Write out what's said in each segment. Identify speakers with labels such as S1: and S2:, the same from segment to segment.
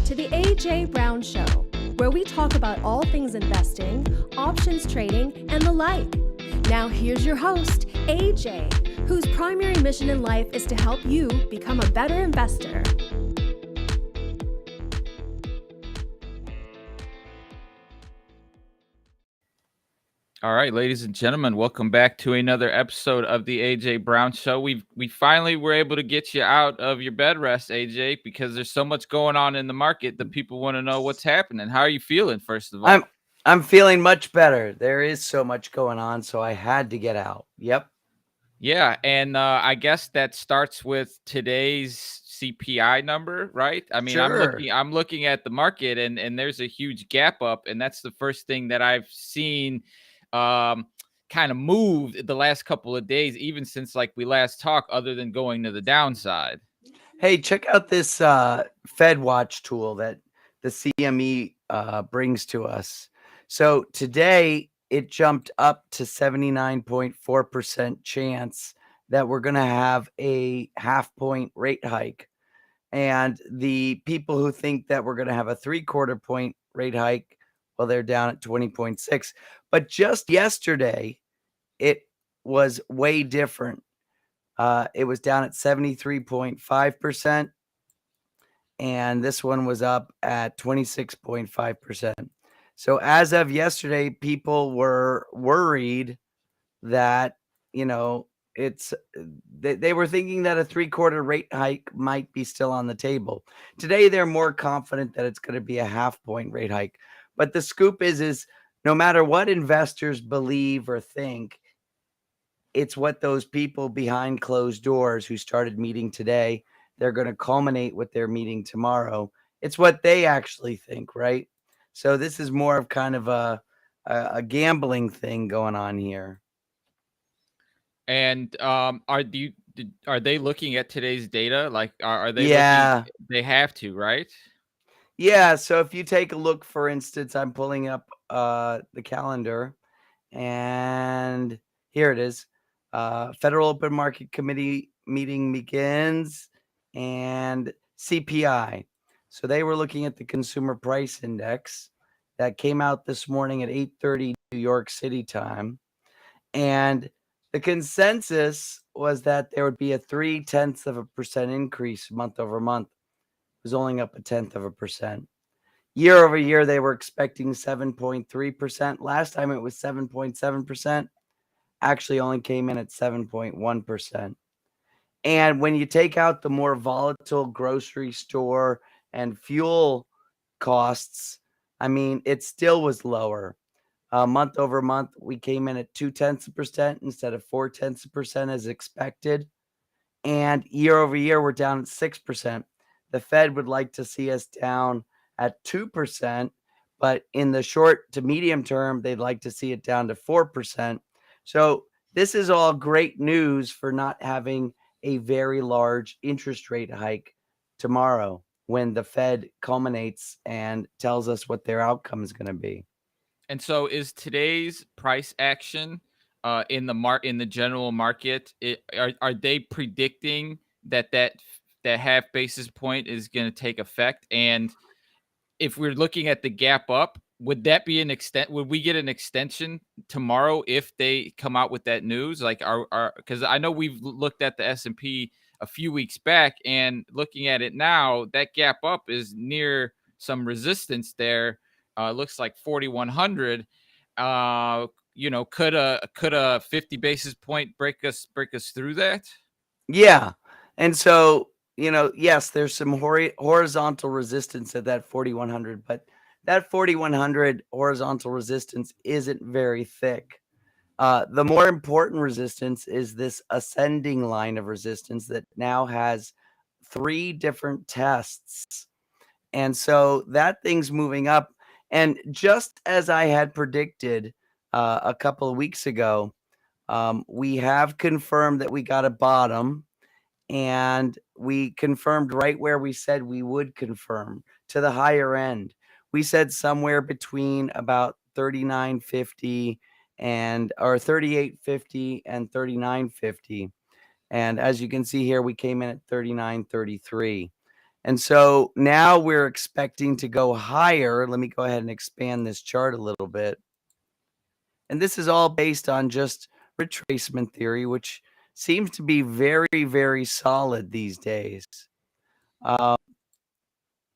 S1: to the AJ Brown Show, where we talk about all things investing, options trading, and the like. Now, here's your host, AJ, whose primary mission in life is to help you become a better investor.
S2: All right, ladies and gentlemen, welcome back to another episode of the AJ Brown Show. We finally were able to get you out of your bed rest, AJ, because there's so much going on in the market that people want to know what's happening. How are you feeling, first of all?
S3: I'm feeling much better. There is so much going on, so I had to get out. Yep.
S2: Yeah, and I guess that starts with today's CPI number, right? I mean,
S3: Sure.
S2: I'm looking at the market, and there's a huge gap up, and that's the first thing that I've seen kind of moved the last couple of days, even since like we last talked, other than going to the downside.
S3: Hey, check out this Fed Watch tool that the CME brings to us. So today it jumped up to 79.4% chance that we're going to have a half-point rate hike. And the people who think that we're going to have a 3/4 point rate hike, well, they're down at 20.6. But just yesterday, it was way different. It was down at 73.5%, and this one was up at 26.5%. So as of yesterday, people were worried that, they were thinking that a 3/4 rate hike might be still on the table. Today, they're more confident that it's going to be a half-point rate hike. But the scoop is no matter what investors believe or think, it's what those people behind closed doors who started meeting today, they're going to culminate with their meeting tomorrow. It's what they actually think, right? So this is more of kind of a gambling thing going on here.
S2: And are they looking at today's data? Like, are they
S3: Yeah.
S2: looking? They have to, right?
S3: Yeah. So if you take a look, for instance, I'm pulling up the calendar, and here it is. Federal Open Market Committee meeting begins, and CPI. So they were looking at the Consumer Price Index that came out this morning at 8:30 New York City time. And the consensus was that there would be a 0.3% increase month over month. It was only up 0.1%. Year over year, they were expecting 7.3%. Last time it was 7.7%. Actually only came in at 7.1%. And when you take out the more volatile grocery store and fuel costs, I mean, it still was lower. Month over month, we came in at 0.2% instead of 0.4% as expected. And year over year, we're down at 6%. The Fed would like to see us down at 2%, but in the short to medium term, they'd like to see it down to 4%. So this is all great news for not having a very large interest rate hike tomorrow when the Fed culminates and tells us what their outcome is going to be.
S2: And so, is today's price action in the general market? Are they predicting that half basis point is going to take effect? And if we're looking at the gap up, would that be an extent? Would we get an extension tomorrow if they come out with that news? Like, because I know we've looked at the S&P a few weeks back, and looking at it now, that gap up is near some resistance there. Looks like 4,100. Could a 50 basis point break us through that?
S3: Yeah. And so, yes, there's some horizontal resistance at that 4,100, but that 4,100 horizontal resistance isn't very thick. The more important resistance is this ascending line of resistance that now has 3 different tests. And so that thing's moving up. And just as I had predicted a couple of weeks ago, we have confirmed that we got a bottom, and we confirmed right where we said we would confirm, to the higher end. We said somewhere between about 39.50 or 38.50 and 39.50. And as you can see here, we came in at 39.33. And so now we're expecting to go higher. Let me go ahead and expand this chart a little bit. And this is all based on just retracement theory, which seems to be very, very solid these days.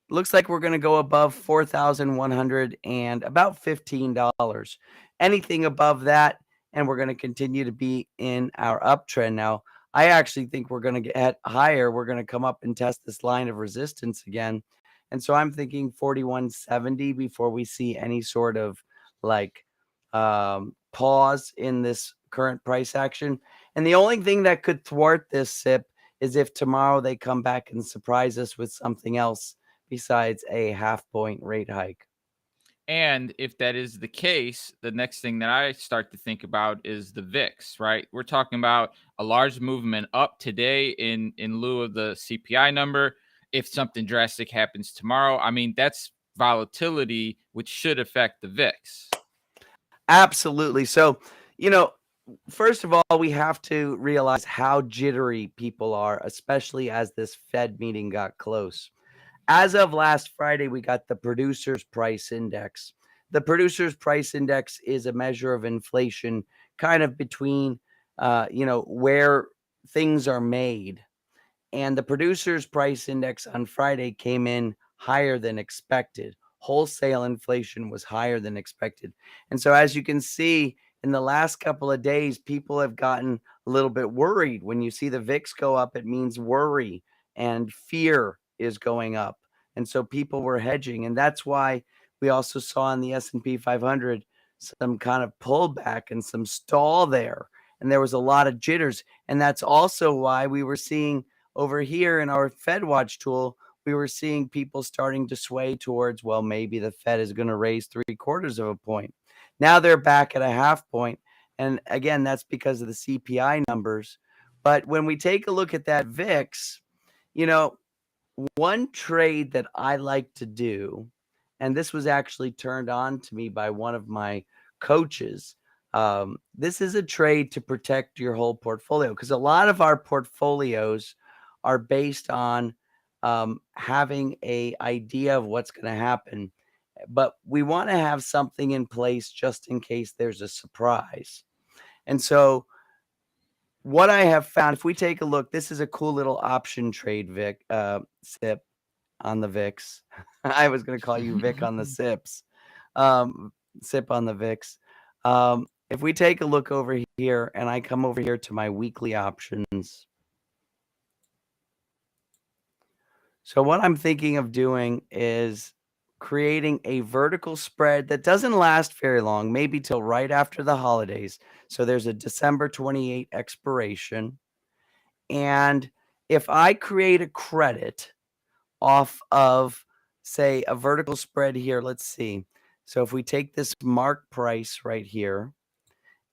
S3: Looks like we're going to go above 4,100 and about $15. Anything above that, and we're going to continue to be in our uptrend. Now, I actually think we're going to get higher. We're going to come up and test this line of resistance again. And so I'm thinking 4170 before we see any sort of like pause in this current price action. And the only thing that could thwart this SIP is if tomorrow they come back and surprise us with something else besides a 0.5 point rate hike.
S2: And if that is the case, the next thing that I start to think about is the VIX, right? We're talking about a large movement up today in lieu of the CPI number. If something drastic happens tomorrow, I mean, that's volatility, which should affect the VIX.
S3: Absolutely. So, first of all, we have to realize how jittery people are, especially as this Fed meeting got close. As of last Friday, we got the Producers Price Index. The Producers Price Index is a measure of inflation kind of between, where things are made. And the Producers Price Index on Friday came in higher than expected. Wholesale inflation was higher than expected. And so, as you can see, in the last couple of days, people have gotten a little bit worried. When you see the VIX go up, it means worry and fear is going up. And so people were hedging. And that's why we also saw in the S&P 500 some kind of pullback and some stall there. And there was a lot of jitters. And that's also why we were seeing over here in our Fed Watch tool, we were seeing people starting to sway towards, well, maybe the Fed is going to raise 3/4 of a point. Now they're back at a 0.5 point. And again, that's because of the CPI numbers. But when we take a look at that VIX, one trade that I like to do, and this was actually turned on to me by one of my coaches. This is a trade to protect your whole portfolio because a lot of our portfolios are based on having an idea of what's going to happen. But we want to have something in place just in case there's a surprise. And so what I have found, if we take a look, this is a cool little option trade, SIP on the VIX. I was going to call you Vic on the SIPs. SIP on the VIX. If we take a look over here and I come over here to my weekly options. So what I'm thinking of doing is creating a vertical spread that doesn't last very long, maybe till right after the holidays. So there's a December 28 expiration. And if I create a credit off of, say, a vertical spread here, let's see. So if we take this mark price right here,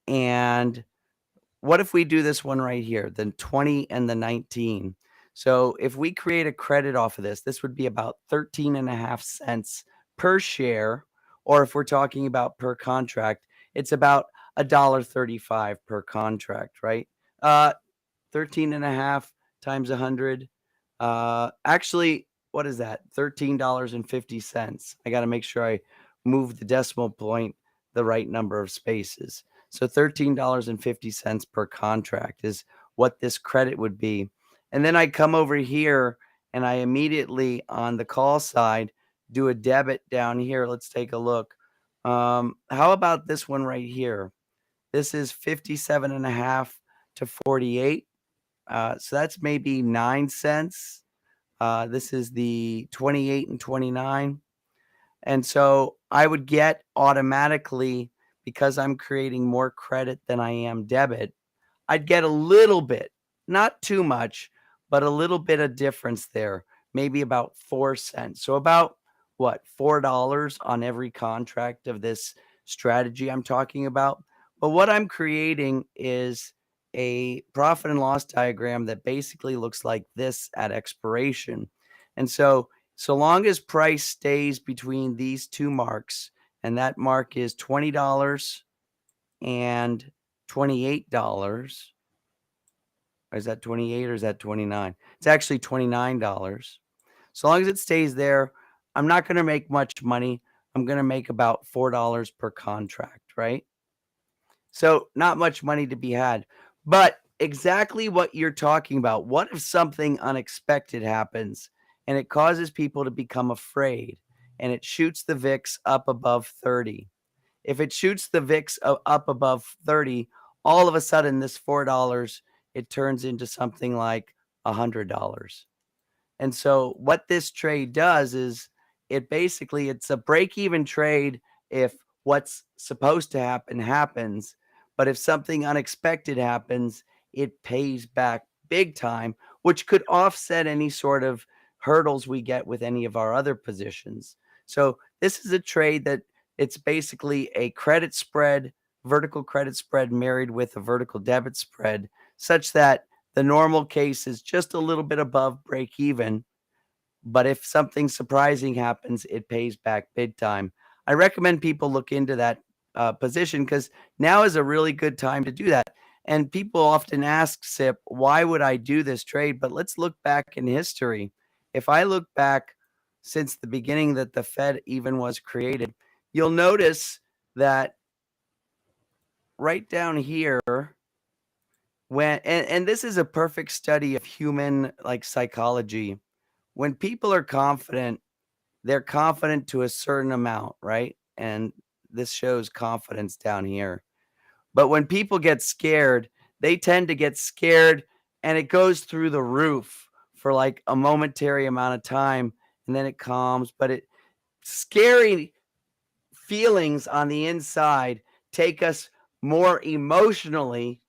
S3: and what if we do this one right here, the 20 and the 19? So if we create a credit off of this, this would be about 13.5 cents per share. Or if we're talking about per contract, it's about $1.35 per contract, right? 13.5 times 100. Actually, what is that? $13.50. I got to make sure I move the decimal point the right number of spaces. So $13.50 per contract is what this credit would be. And then I come over here and I immediately on the call side do a debit down here. Let's take a look. How about this one right here? This is 57.5 to 48. So that's maybe 9 cents. This is the 28 and 29. And so I would get automatically, because I'm creating more credit than I am debit, I'd get a little bit, not too much, but a little bit of difference there, maybe about 4 cents. So about what, $4 on every contract of this strategy I'm talking about. But what I'm creating is a profit and loss diagram that basically looks like this at expiration. And so long as price stays between these two marks, and that mark is $20 and $28. Or is that 28 or is that 29? It's actually $29. So long as it stays there, I'm not going to make much money. I'm going to make about $4 per contract, right? So not much money to be had. But exactly what you're talking about. What if something unexpected happens and it causes people to become afraid and it shoots the VIX up above 30? If it shoots the VIX up above 30, all of a sudden this $4, it turns into something like $100. And so what this trade does is it's a break-even trade if what's supposed to happen happens. But if something unexpected happens, it pays back big time, which could offset any sort of hurdles we get with any of our other positions. So this is a trade that it's basically a credit spread, vertical credit spread married with a vertical debit spread, such that the normal case is just a little bit above break even. But if something surprising happens, it pays back big time. I recommend people look into that position because now is a really good time to do that. And people often ask, Sip, why would I do this trade? But let's look back in history. If I look back since the beginning that the Fed even was created, you'll notice that right down here, and this is a perfect study of human like psychology. When people are confident, they're confident to a certain amount, right? And this shows confidence down here. But when people get scared, they tend to get scared and it goes through the roof for like a momentary amount of time and then it calms. But scary feelings on the inside take us more emotionally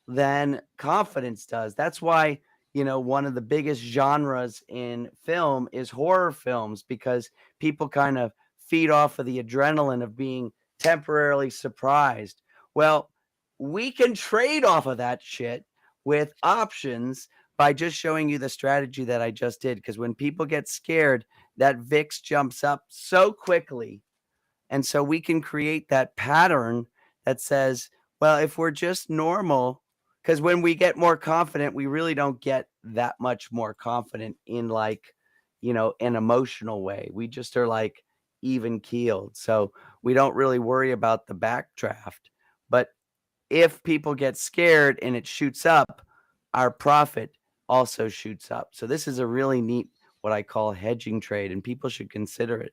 S3: than confidence does. That's why, one of the biggest genres in film is horror films because people kind of feed off of the adrenaline of being temporarily surprised. Well, we can trade off of that shit with options by just showing you the strategy that I just did. Because when people get scared, that VIX jumps up so quickly. And so we can create that pattern that says, well, if we're just normal, because when we get more confident, we really don't get that much more confident in like, an emotional way. We just are like even keeled. So we don't really worry about the backdraft. But if people get scared and it shoots up, our profit also shoots up. So this is a really neat, what I call hedging trade, and people should consider it.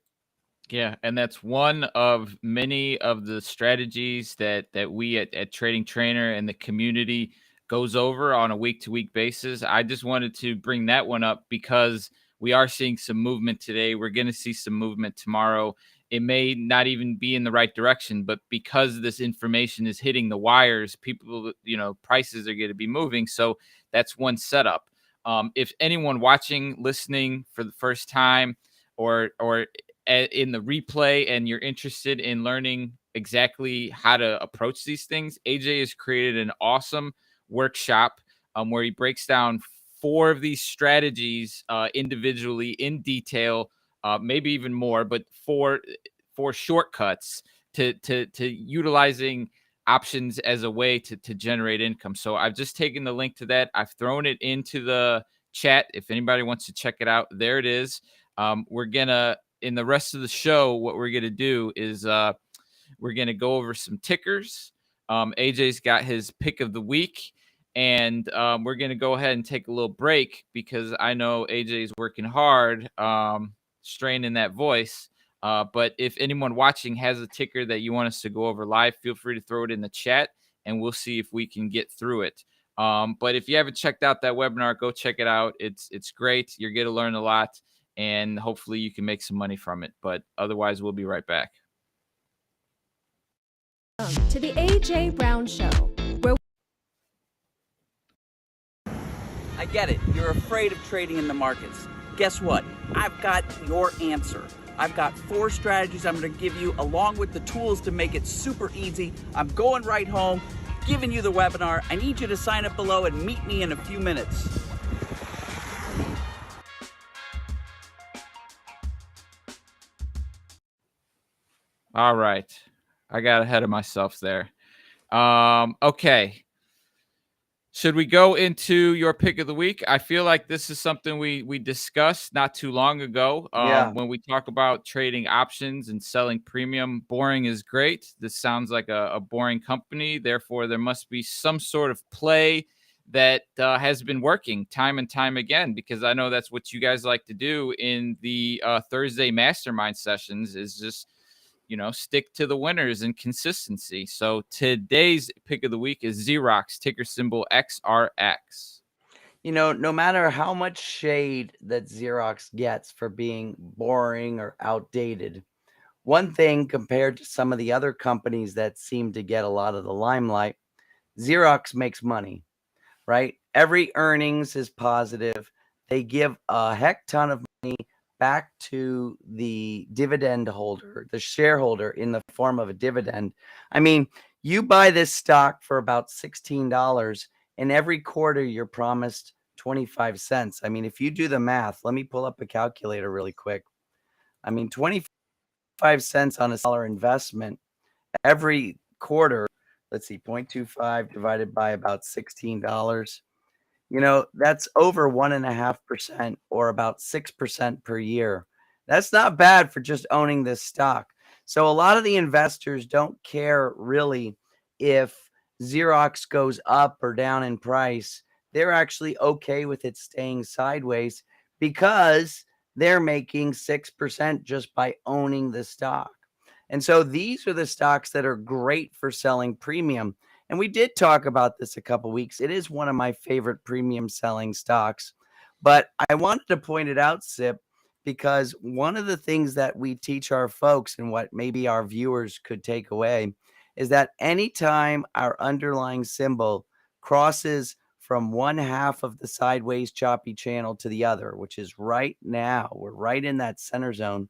S2: Yeah, and that's one of many of the strategies that we at Trading Trainer and the community goes over on a week-to-week basis. I just wanted to bring that one up because we are seeing some movement today. We're going to see some movement tomorrow. It may not even be in the right direction, but because this information is hitting the wires, people, prices are going to be moving. So that's one setup. If anyone watching, listening for the first time, or in the replay and you're interested in learning exactly how to approach these things, AJ has created an awesome workshop where he breaks down 4 of these strategies individually in detail, maybe even more, but 4 shortcuts to utilizing options as a way to generate income. So I've just taken the link to that. I've thrown it into the chat. If anybody wants to check it out, there it is. We're going to, in the rest of the show, what we're going to do is we're going to go over some tickers. AJ's got his pick of the week, and we're going to go ahead and take a little break because I know AJ's working hard, straining that voice. But if anyone watching has a ticker that you want us to go over live, feel free to throw it in the chat, and we'll see if we can get through it. But if you haven't checked out that webinar, go check it out. It's great. You're going to learn a lot. And hopefully you can make some money from it. But otherwise, we'll be right back.
S1: To the AJ Brown Show, where
S4: I get it. You're afraid of trading in the markets. Guess what? I've got your answer. I've got 4 strategies I'm going to give you along with the tools to make it super easy. I'm going right home, giving you the webinar. I need you to sign up below and meet me in a few minutes.
S2: All right. I got ahead of myself there. Okay. Should we go into your pick of the week? I feel like this is something we discussed not too long ago.
S3: Yeah.
S2: When we talk about trading options and selling premium, boring is great. This sounds like a boring company. Therefore, there must be some sort of play that has been working time and time again, because I know that's what you guys like to do in the Thursday mastermind sessions, is just stick to the winners and consistency. So today's pick of the week is Xerox, ticker symbol XRX.
S3: No matter how much shade that Xerox gets for being boring or outdated, one thing compared to some of the other companies that seem to get a lot of the limelight, Xerox makes money, right? Every earnings is positive. They give a heck ton of money back to the dividend holder, the shareholder, in the form of a dividend. I mean, you buy this stock for about $16, and every quarter you're promised 25 cents. I mean, if you do the math, let me pull up a calculator really quick. I mean, 25 cents on a $1 investment every quarter. Let's see, 0.25 divided by about $16. That's over 1.5% or about 6% per year. That's not bad for just owning this stock. So a lot of the investors don't care really if Xerox goes up or down in price. They're actually okay with it staying sideways because they're making 6% just by owning the stock. And so these are the stocks that are great for selling premium. And we did talk about this a couple weeks. It is one of my favorite premium selling stocks. But I wanted to point it out, Sip, because one of the things that we teach our folks and what maybe our viewers could take away is that anytime our underlying symbol crosses from one half of the sideways choppy channel to the other, which is right now, we're right in that center zone.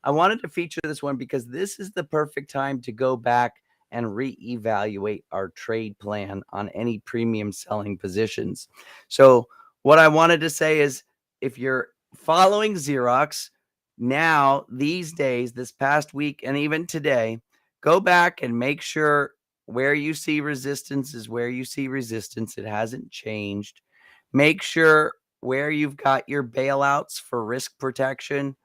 S3: I wanted to feature this one because this is the perfect time to go back and reevaluate our trade plan on any premium selling positions. So what I wanted to say is, if you're following Xerox now, these days, this past week, and even today, go back and make sure where you see resistance is where you see resistance. It hasn't changed. Make sure where you've got your bailouts for risk protection,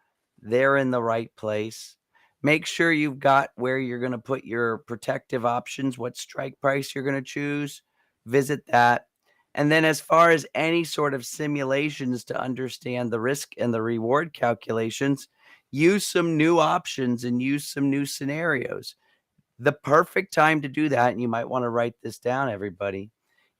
S3: they're in the right place. Make sure you've got where you're going to put your protective options, what strike price you're going to choose. Visit that. And then as far as any sort of simulations to understand the risk and the reward calculations, use some new options and use some new scenarios. The perfect time to do that, and you might want to write this down, everybody,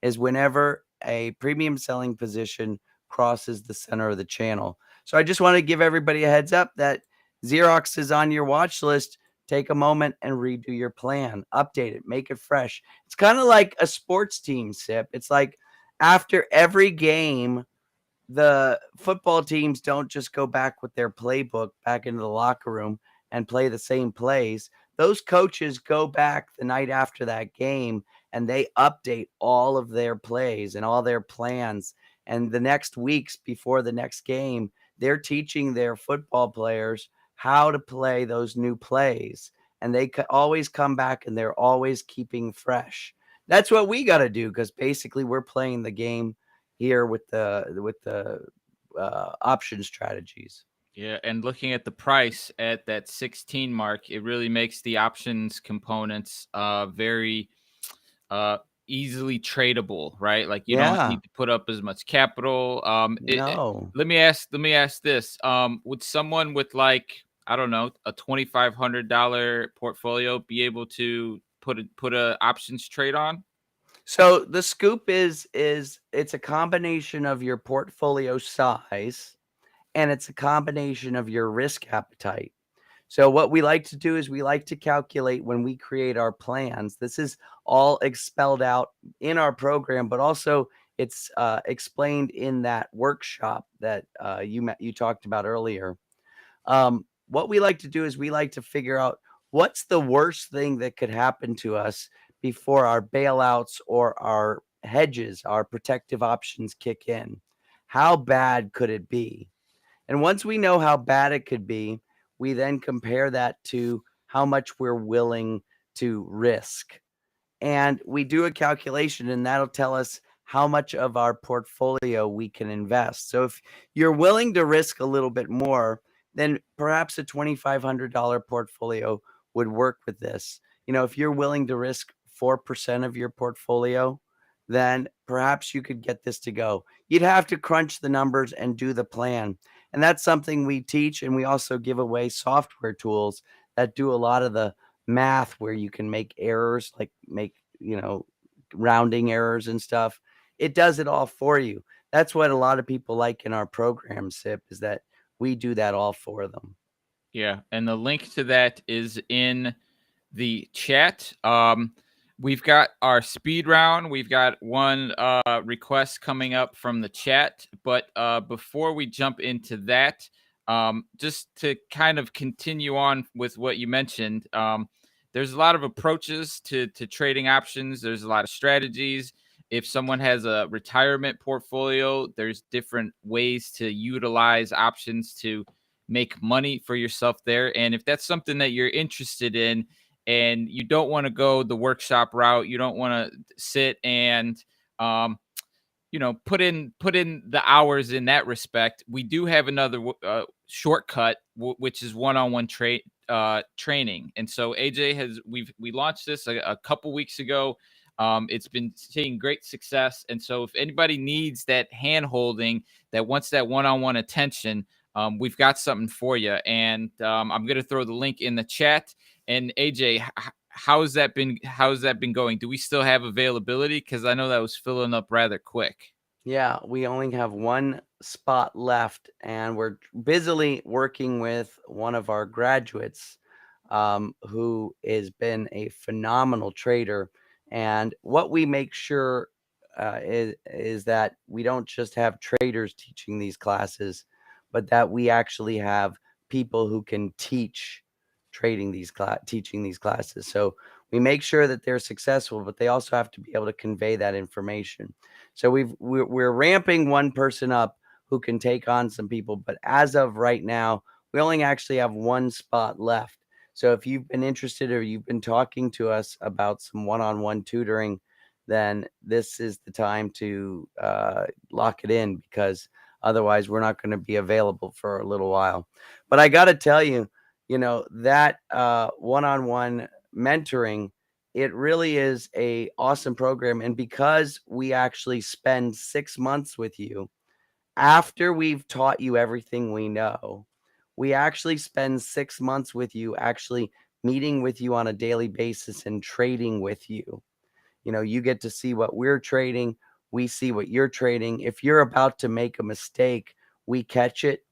S3: is whenever a premium selling position crosses the center of the channel. So I just want to give everybody a heads up that Xerox is on your watch list. Take a moment and redo your plan, update it, make it fresh. It's kind of like a sports team, Sip. It's like after every game, the football teams don't just go back with their playbook back into the locker room and play the same plays. Those coaches go back the night after that game and they update all of their plays and all their plans. And the next weeks before the next game, they're teaching their football players how to play those new plays. And they always come back and they're always keeping fresh. That's what we got to do, because basically we're playing the game here with the option strategies.
S2: Yeah, and looking at the price at that 16 mark, it really makes the options components very easily tradable, right? Like you don't need to put up as much capital.
S3: No.
S2: Let me ask this. Would someone with, like, I don't know, a $2,500 portfolio be able to put a options trade on?
S3: So the scoop is it's a combination of your portfolio size and it's a combination of your risk appetite. So what we like to do is we like to calculate when we create our plans. This is all expelled out in our program, but also it's explained in that workshop that you talked about earlier. What we like to do is we like to figure out what's the worst thing that could happen to us before our bailouts or our hedges, our protective options kick in. How bad could it be? And once we know how bad it could be, we then compare that to how much we're willing to risk. And we do a calculation, and that'll tell us how much of our portfolio we can invest. So if you're willing to risk a little bit more, then perhaps a $2,500 portfolio would work with this. If you're willing to risk 4% of your portfolio, then perhaps you could get this to go. You'd have to crunch the numbers and do the plan. And that's something we teach. And we also give away software tools that do a lot of the math where you can make errors, like make, rounding errors and stuff. It does it all for you. That's what a lot of people like in our program, SIP, is that we do that all for them.
S2: Yeah, and the link to that is in the chat. We've got our speed round. We've got one request coming up from the chat. But before we jump into that, just to kind of continue on with what you mentioned, there's a lot of approaches to trading options. There's a lot of strategies. If someone has a retirement portfolio, there's different ways to utilize options to make money for yourself there. And if that's something that you're interested in, and you don't want to go the workshop route, you don't want to sit and put in the hours in that respect, we do have another shortcut, which is one-on-one training. And so AJ we launched this a couple weeks ago. It's been seeing great success. And so if anybody needs that hand holding, that wants that one-on-one attention, we've got something for you. And I'm going to throw the link in the chat. And AJ, how's that been going? Do we still have availability? Because I know that was filling up rather quick.
S3: Yeah, we only have one spot left, and we're busily working with one of our graduates who has been a phenomenal trader. And what we make sure is that we don't just have traders teaching these classes, but that we actually have people who can teaching these classes. So we make sure that they're successful, but they also have to be able to convey that information. So we're ramping one person up who can take on some people, but as of right now, we only actually have one spot left. So if you've been interested or you've been talking to us about some one-on-one tutoring, then this is the time to lock it in, because otherwise we're not going to be available for a little while. But I got to tell you, that one-on-one mentoring, it really is a awesome program. And because we actually spend 6 months with you after we've taught you everything we know, we actually spend 6 months with you, actually meeting with you on a daily basis and trading with you. You get to see what we're trading. We see what you're trading. If you're about to make a mistake, we catch it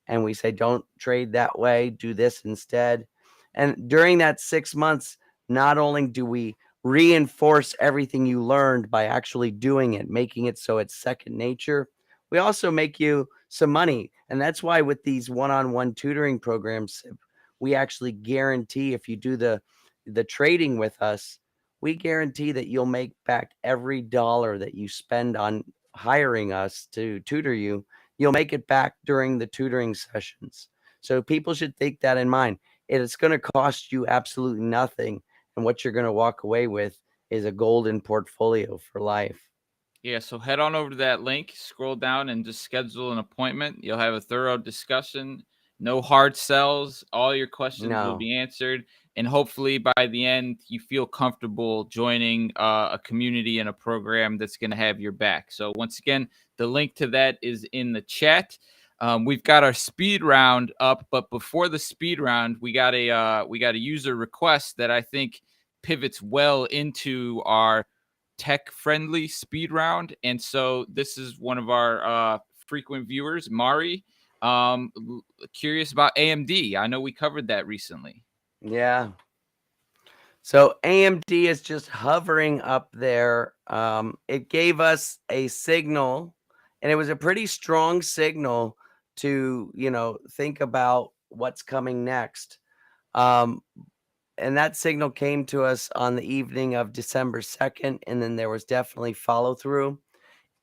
S3: and we say, don't trade that way, do this instead. And during that 6 months, not only do we reinforce everything you learned by actually doing it, making it so it's second nature, we also make you some money. And that's why with these one-on-one tutoring programs, we actually guarantee, if you do the trading with us, we guarantee that you'll make back every dollar that you spend on hiring us to tutor you. You'll make it back during the tutoring sessions. So people should take that in mind. It's going to cost you absolutely nothing. And what you're going to walk away with is a golden portfolio for life.
S2: Yeah, so head on over to that link, scroll down, and just schedule an appointment. You'll have a thorough discussion. No hard sells. All your questions will be answered. And hopefully by the end, you feel comfortable joining a community and a program that's going to have your back. So once again, the link to that is in the chat. We've got our speed round up, but before the speed round, we got a user request that I think pivots well into our tech-friendly speed round. And so this is one of our frequent viewers, Mari. Curious about AMD. I know we covered that recently.
S3: Yeah. So AMD is just hovering up there. It gave us a signal, and it was a pretty strong signal to, think about what's coming next. And that signal came to us on the evening of December 2nd, and then there was definitely follow through.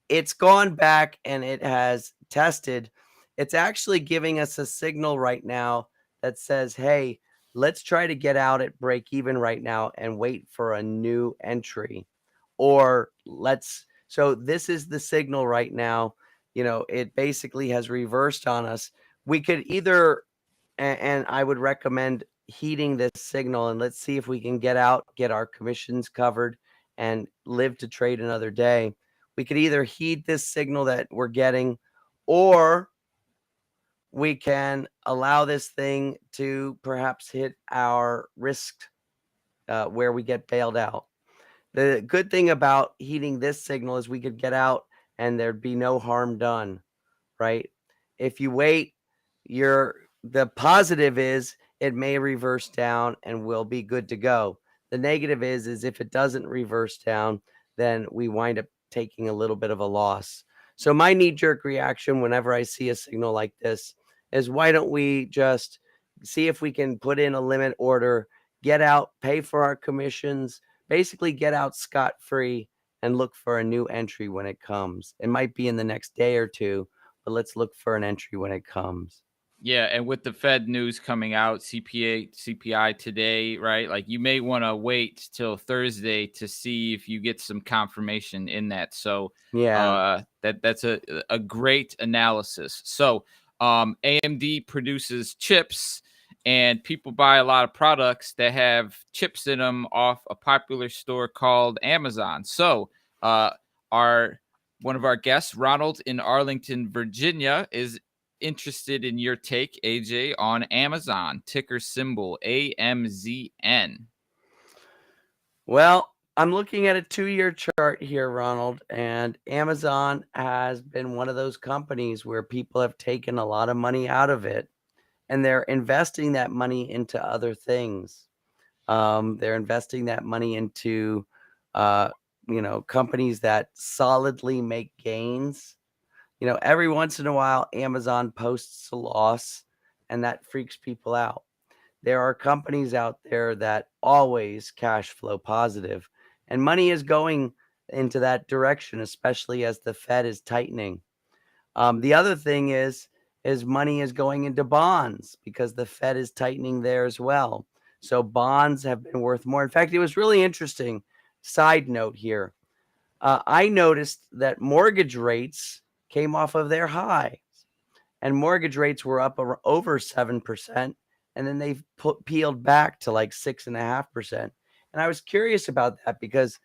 S3: It's gone back and it has tested. It's actually giving us a signal right now that says, hey, let's try to get out at break even right now and wait for a new entry. Or let's So this is the signal right now. It basically has reversed on us. We could either, and I would recommend heeding this signal, and let's see if we can get out, get our commissions covered, and live to trade another day. We could either heed this signal that we're getting, or we can allow this thing to perhaps hit our risk where we get bailed out. The good thing about heeding this signal is we could get out and there'd be no harm done, right? If you wait, the positive is it may reverse down and we'll be good to go. The negative is if it doesn't reverse down, then we wind up taking a little bit of a loss. So my knee-jerk reaction whenever I see a signal like this is, why don't we just see if we can put in a limit order, get out, pay for our commissions, basically get out scot-free, and look for a new entry when it comes. It might be in the next day or two, but let's look for an entry when it comes.
S2: Yeah, and with the Fed news coming out, CPI today, right? Like, you may want to wait till Thursday to see if you get some confirmation in that. So
S3: Yeah.
S2: that's a great analysis. So AMD produces chips, and people buy a lot of products that have chips in them off a popular store called Amazon. So one of our guests, Ronald in Arlington, Virginia, is interested in your take, AJ, on Amazon, ticker symbol AMZN.
S3: Well, I'm looking at a 2-year chart here, Ronald, and Amazon has been one of those companies where people have taken a lot of money out of it, and they're investing that money into other things. They're investing that money into, companies that solidly make gains. Every once in a while, Amazon posts a loss, and that freaks people out. There are companies out there that always cash flow positive, and money is going into that direction, especially as the Fed is tightening. The other thing is money is going into bonds because the Fed is tightening there as well. So bonds have been worth more. In fact, it was really interesting. Side note here. I noticed that mortgage rates came off of their highs, and mortgage rates were up over 7%, and then they've peeled back to like 6.5%. And I was curious about that because,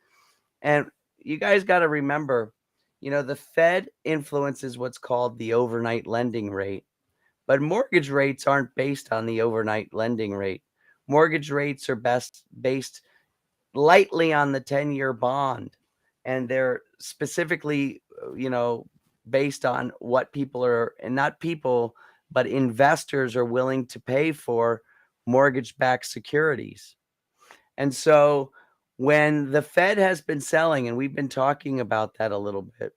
S3: and you guys got to remember, the Fed influences what's called the overnight lending rate, but mortgage rates aren't based on the overnight lending rate. Mortgage rates are based lightly on the 10-year bond, and they're specifically, based on what people are, and not people, but investors are willing to pay for mortgage-backed securities. And so when the Fed has been selling, and we've been talking about that a little bit,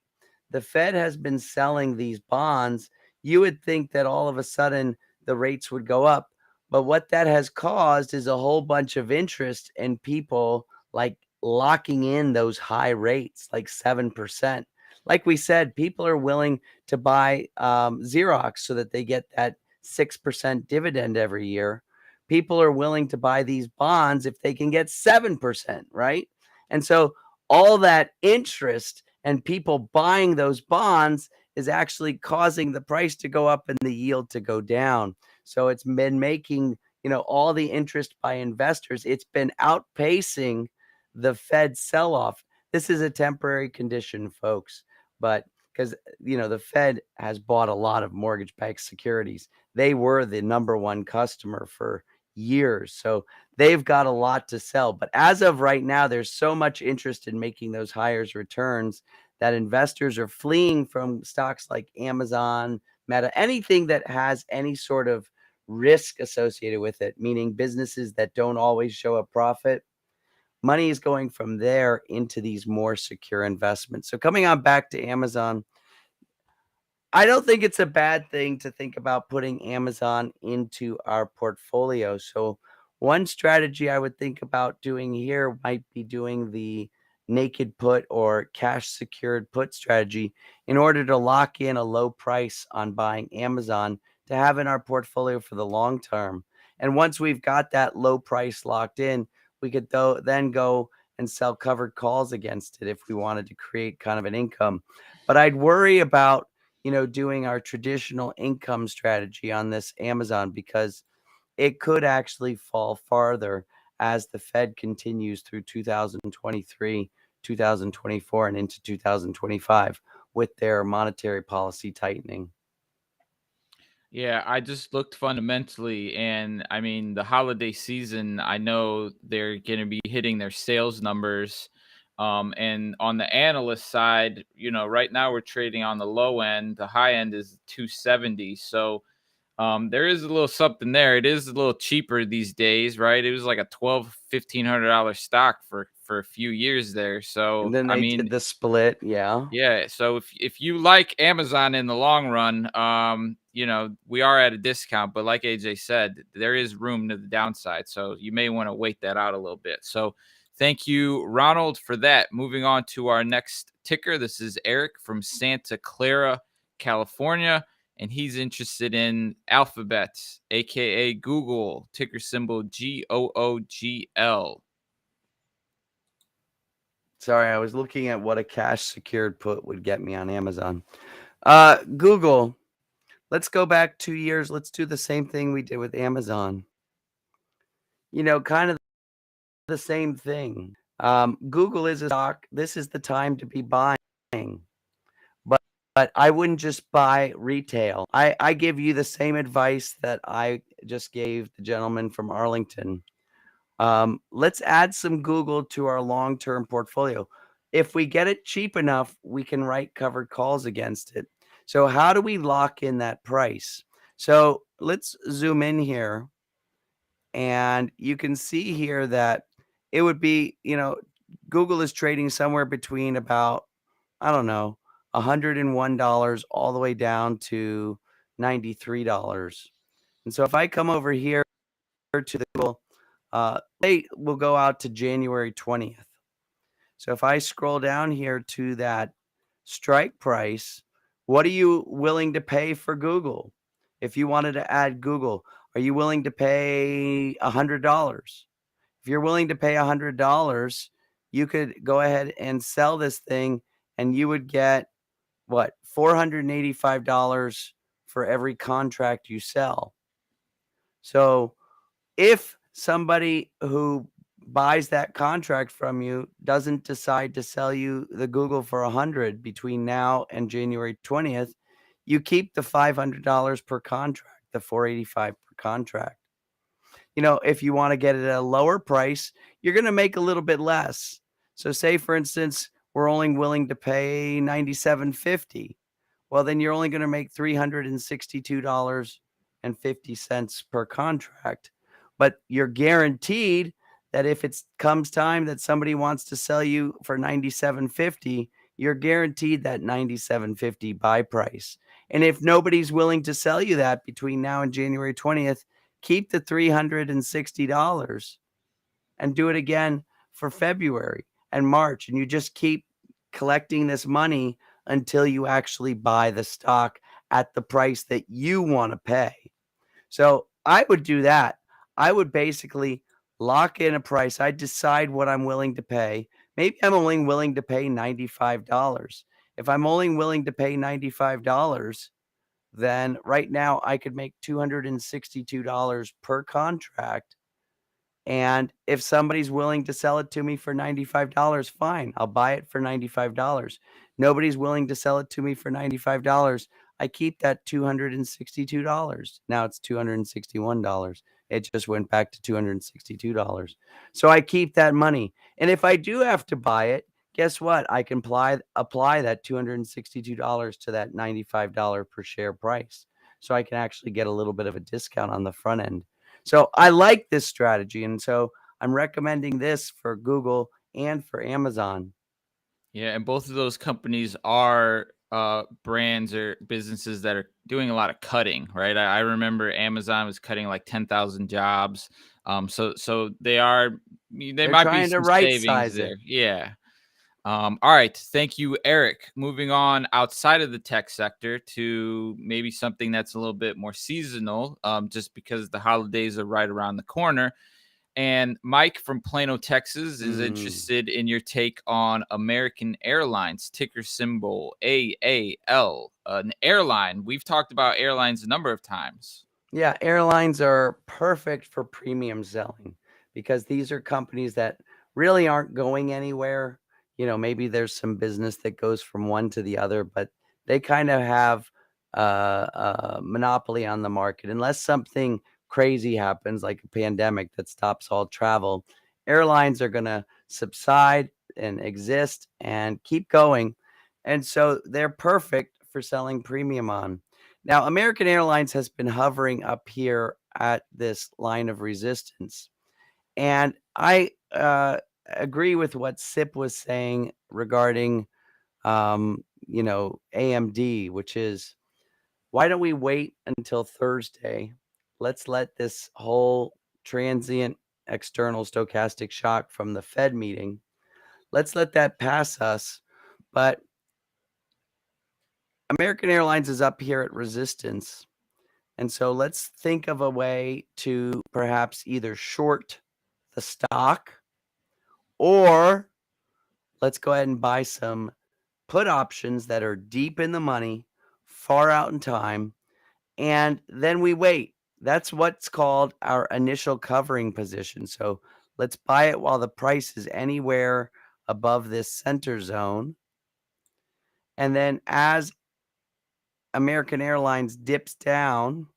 S3: the Fed has been selling these bonds, you would think that all of a sudden the rates would go up. But what that has caused is a whole bunch of interest in people like locking in those high rates, like 7%. Like we said, people are willing to buy Xerox so that they get that 6% dividend every year. People are willing to buy these bonds if they can get 7%, right? And so all that interest and people buying those bonds is actually causing the price to go up and the yield to go down. So it's been making, all the interest by investors, it's been outpacing the Fed sell-off. This is a temporary condition, folks, but because, the Fed has bought a lot of mortgage-backed securities. They were the number one customer for years, so they've got a lot to sell. But as of right now, there's so much interest in making those higher returns that investors are fleeing from stocks like Amazon, Meta, anything that has any sort of risk associated with it, meaning businesses that don't always show a profit. Money is going from there into these more secure investments. So coming on back to Amazon, I don't think it's a bad thing to think about putting Amazon into our portfolio. So one strategy I would think about doing here might be doing the naked put or cash secured put strategy in order to lock in a low price on buying Amazon to have in our portfolio for the long term. And once we've got that low price locked in, we could then go and sell covered calls against it if we wanted to create kind of an income. But I'd worry about, doing our traditional income strategy on this Amazon, because it could actually fall farther as the Fed continues through 2023, 2024, and into 2025 with their monetary policy tightening.
S2: Yeah, I just looked fundamentally, and I mean, the holiday season, I know they're going to be hitting their sales numbers. And on the analyst side, right now we're trading on the low end. The high end is 270. So there is a little something there. It is a little cheaper these days, right? It was like a $1,200-$1,500 stock for a few years there. So
S3: And then
S2: I
S3: they
S2: mean,
S3: did the split. Yeah.
S2: yeah. So if you like Amazon in the long run, we are at a discount, but like AJ said, there is room to the downside. So you may want to wait that out a little bit. So thank you, Ronald, for that. Moving on to our next ticker. This is Eric from Santa Clara, California, and he's interested in Alphabet, aka Google, ticker symbol GOOGL.
S3: Sorry, I was looking at what a cash secured put would get me on Amazon. Google, let's go back 2 years. Let's do the same thing we did with Amazon. Kind of the same thing. Google is a stock. This is the time to be buying. But I wouldn't just buy retail. I give you the same advice that I just gave the gentleman from Arlington. Let's add some Google to our long-term portfolio. If we get it cheap enough, we can write covered calls against it. So how do we lock in that price? So let's zoom in here, and you can see here that it would be, Google is trading somewhere between about, I don't know, $101 all the way down to $93. And so if I come over here to the Google, they will go out to January 20th. So if I scroll down here to that strike price, what are you willing to pay for Google? If you wanted to add Google, are you willing to pay $100? If you're willing to pay $100, you could go ahead and sell this thing, and you would get what, $485 for every contract you sell. So if somebody who buys that contract from you doesn't decide to sell you the Google for $100 between now and January 20th, you keep the $500 per contract, the $485 per contract. If you want to get it at a lower price, you're going to make a little bit less. So say, for instance, we're only willing to pay $97.50. Well, then you're only going to make $362.50 per contract. But you're guaranteed that if it comes time that somebody wants to sell you for $97.50, you're guaranteed that $97.50 buy price. And if nobody's willing to sell you that between now and January 20th, keep the $360 and do it again for February and March. And you just keep collecting this money until you actually buy the stock at the price that you want to pay. So I would do that. I would basically lock in a price. I decide what I'm willing to pay. Maybe I'm only willing to pay $95. If I'm only willing to pay $95, then right now I could make $262 per contract. And if somebody's willing to sell it to me for $95, fine, I'll buy it for $95. Nobody's willing to sell it to me for $95. I keep that $262. Now it's $261. It just went back to $262. So I keep that money. And if I do have to buy it, guess what? I can apply that $262 to that $95 per share price. So I can actually get a little bit of a discount on the front end. So I like this strategy. And so I'm recommending this for Google and for Amazon.
S2: Yeah, and both of those companies are brands or businesses that are doing a lot of cutting, right? I remember Amazon was cutting like 10,000 jobs. So they're might
S3: trying
S2: be
S3: to
S2: some
S3: right
S2: savings
S3: size
S2: there.
S3: it.
S2: Yeah. All right. Thank you, Eric. Moving on outside of the tech sector to maybe something that's a little bit more seasonal, just because the holidays are right around the corner. And Mike from Plano, Texas is
S3: Mm.
S2: interested in your take on American Airlines, ticker symbol AAL. An airline. We've talked about airlines a number of times.
S3: Yeah, airlines are perfect for premium selling because these are companies that really aren't going anywhere. Maybe there's some business that goes from one to the other, but they kind of have a monopoly on the market. Unless something crazy happens, like a pandemic that stops all travel, airlines are going to subside and exist and keep going. And so they're perfect for selling premium on. Now, American Airlines has been hovering up here at this line of resistance. And I agree with what Sip was saying regarding, AMD, which is, why don't we wait until Thursday? Let's let this whole transient external stochastic shock from the Fed meeting, let's let that pass us. But American Airlines is up here at resistance. And so let's think of a way to perhaps either short the stock, or let's go ahead and buy some put options that are deep in the money, far out in time, and then we wait. That's what's called our initial covering position. So let's buy it while the price is anywhere above this center zone. And then as American Airlines dips down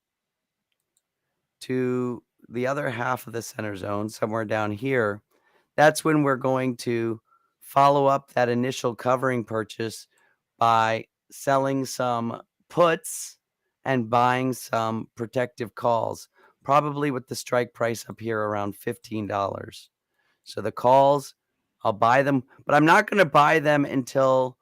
S3: to the other half of the center zone, somewhere down here, that's when we're going to follow up that initial covering purchase by selling some puts and buying some protective calls, probably with the strike price up here around $15. So the calls, I'll buy them, but I'm not going to buy them until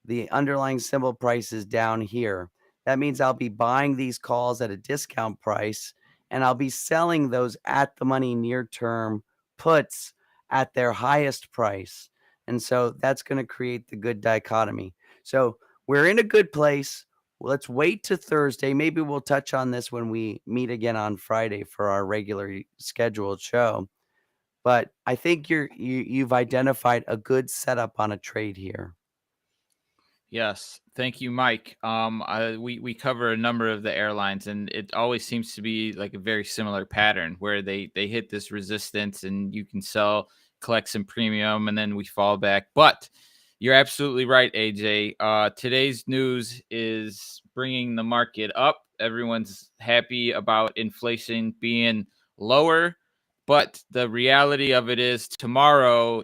S3: the underlying symbol price is down here. That means I'll be buying these calls at a discount price, and I'll be selling those at the money near term puts at their highest price. And so that's going to create the good dichotomy. So we're in a good place. Let's wait to Thursday. Maybe we'll touch on this when we meet again on Friday for our regularly scheduled show. But I think you've identified a good setup on a trade here.
S2: Yes, thank you, Mike. We cover a number of the airlines, and it always seems to be like a very similar pattern where they hit this resistance, and you can sell, collect some premium, and then we fall back. But you're absolutely right, AJ. Today's news is bringing the market up. Everyone's happy about inflation being lower. But the reality of it is tomorrow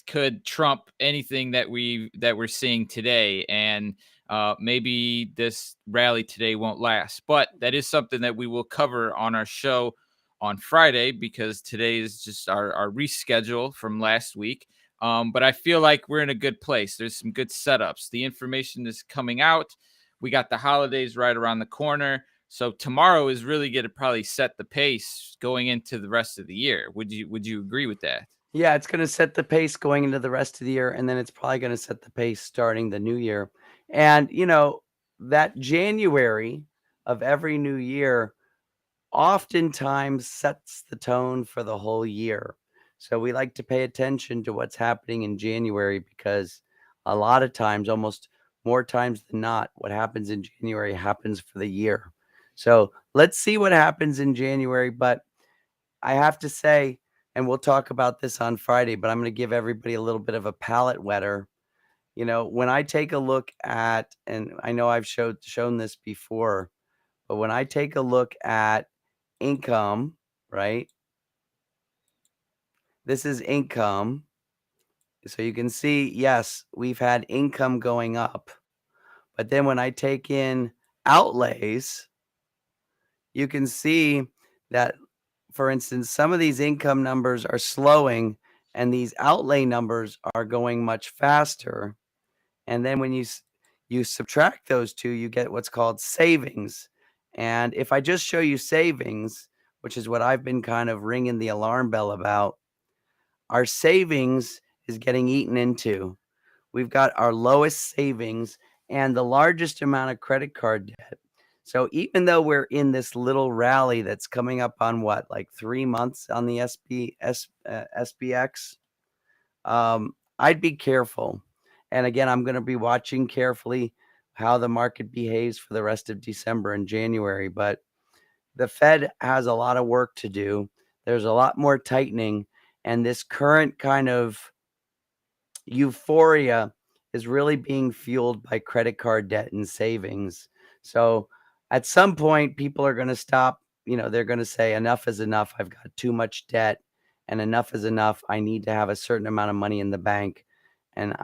S2: could trump anything that we're seeing today, and maybe this rally today won't last. But that is something that we will cover on our show on Friday, because today is just our reschedule from last week. But I feel like we're in a good place. There's some good setups. The information is coming out. We got the holidays right around the corner. So tomorrow is really going to probably set the pace going into the rest of the year. Would you agree with that?
S3: Yeah, it's going to set the pace going into the rest of the year, and then it's probably going to set the pace starting the new year. And that January of every new year oftentimes sets the tone for the whole year. So we like to pay attention to what's happening in January, because a lot of times, almost more times than not, what happens in January happens for the year. So let's see what happens in January. But I have to say, and we'll talk about this on Friday, but I'm going to give everybody a little bit of a palate wetter. When I take a look at, and I know I've shown this before, but when I take a look at income, right? This is income. So you can see, yes, we've had income going up. But then when I take in outlays, you can see that, for instance, some of these income numbers are slowing and these outlay numbers are going much faster. And then when you subtract those two, you get what's called savings. And if I just show you savings, which is what I've been kind of ringing the alarm bell about, our savings is getting eaten into. We've got our lowest savings and the largest amount of credit card debt. So even though we're in this little rally that's coming up on what, like 3 months on the SPX, I'd be careful. And again, I'm going to be watching carefully how the market behaves for the rest of December and January. But the Fed has a lot of work to do. There's a lot more tightening. And this current kind of euphoria is really being fueled by credit card debt and savings. So at some point, people are going to stop. They're going to say enough is enough. I've got too much debt, and enough is enough. I need to have a certain amount of money in the bank. And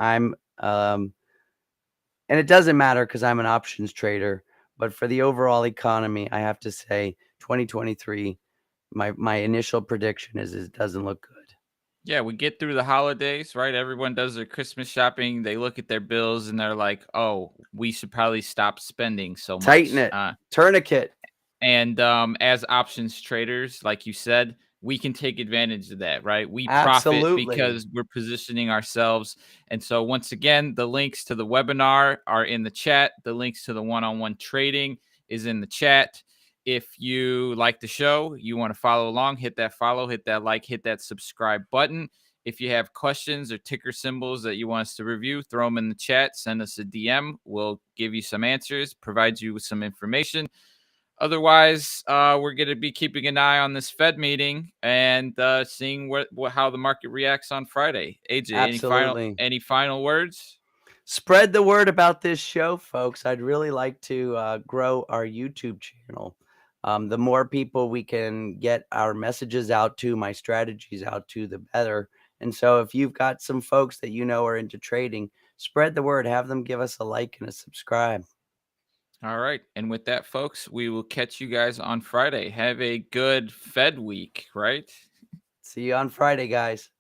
S3: and it doesn't matter because I'm an options trader, but for the overall economy, I have to say 2023, my initial prediction is it doesn't look good.
S2: Yeah, we get through the holidays, right? Everyone does their Christmas shopping. They look at their bills and they're like, oh, we should probably stop spending so much.
S3: Tighten it. Tourniquet.
S2: And as options traders, like you said, we can take advantage of that, right? We
S3: Absolutely.
S2: profit because we're positioning ourselves. And so once again, the links to the webinar are in the chat. The links to the one-on-one trading is in the chat. If you like the show, you want to follow along, hit that follow, hit that like, hit that subscribe button. If you have questions or ticker symbols that you want us to review, throw them in the chat, send us a DM. We'll give you some answers, provide you with some information. Otherwise, we're going to be keeping an eye on this Fed meeting and seeing how the market reacts on Friday. AJ, any final words?
S3: Spread the word about this show, folks. I'd really like to grow our YouTube channel. The more people we can get our messages out to, my strategies out to, the better. And so if you've got some folks that are into trading, spread the word. Have them give us a like and a subscribe.
S2: All right. And with that, folks, we will catch you guys on Friday. Have a good Fed week, right?
S3: See you on Friday, guys.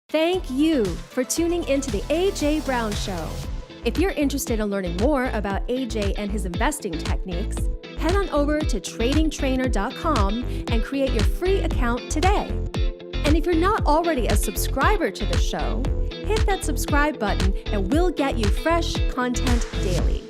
S1: Thank you for tuning into the AJ Brown Show. If you're interested in learning more about AJ and his investing techniques, head on over to tradingtrainer.com and create your free account today. And if you're not already a subscriber to the show, hit that subscribe button and we'll get you fresh content daily.